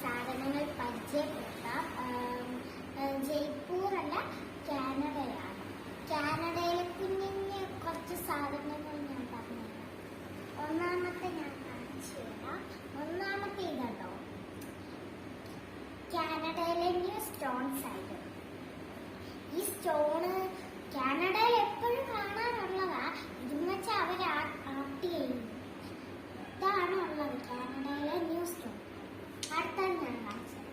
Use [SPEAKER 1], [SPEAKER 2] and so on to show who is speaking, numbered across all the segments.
[SPEAKER 1] സാധനങ്ങൾ പരിചയപ്പെടുത്താം. ജയ്പൂർ അല്ല, കാനഡയാണ്. കാനഡയിലെ കുഞ്ഞു കുറച്ച് സാധനങ്ങൾ ഞാൻ പറഞ്ഞുതരാം. ഒന്നാമത്തെ ഞാൻ കാണിച്ചു തരാം. ഒന്നാമത്തെ ഇതോ, കാനഡയിലെ ന്യൂ സ്റ്റോൺ സൈഡ്. ഈ സ്റ്റോണ് കാനഡയിൽ എപ്പോഴും കാണാറുള്ളതാ. ഇതെന്ന് വെച്ചാൽ അവർ ആർട്ട് ചെയ്യുന്നു. ഇതാണ് ഉള്ളത് കാനഡയിലെ ന്യൂ സ്റ്റോൺ. അടുത്തത് ഞാൻ കാണിച്ചത്.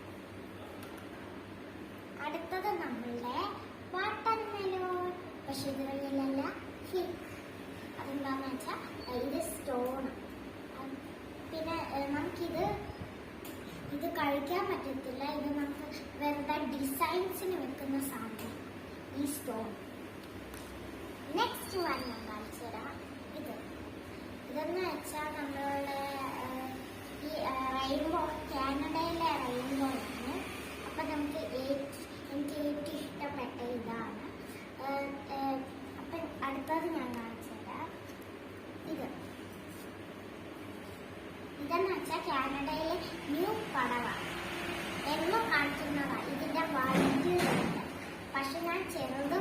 [SPEAKER 1] അടുത്തത് നമ്മളുടെ വാട്ടർ മെലോൺ. പക്ഷെ ഇത് വലിയല്ല, അതെന്താന്ന് വെച്ചാൽ ഇത് സ്റ്റോൺ. പിന്നെ ഇത് കഴിക്കാൻ പറ്റത്തില്ല. ഇത് നമുക്ക് വെറുതെ ഡിസൈൻസിന് വെക്കുന്ന സാധനം ഈ സ്റ്റോൺ. നെക്സ്റ്റ് വൺ ഞാൻ കാണിച്ചു തരാം. ഇതെന്ന് വെച്ചാൽ നമ്മളുടെ ഈ റെയിൻബോ, കാനഡയിലെ റെയിൻബോ ആണ്. അപ്പൊ എനിക്ക് ഏറ്റവും ഇഷ്ടപ്പെട്ട ഇതാണ്. അപ്പൊ അടുത്തത് ഞാൻ കാണിച്ചു തരാം. ഇതെന്ന് വെച്ചാൽ കാനഡയിലെ ന്യൂ പടവാണ്. എന്നും കാണിക്കുന്നതാണ്. ഇതിന്റെ വലുതുണ്ട്, പക്ഷെ ഞാൻ ചെറുത്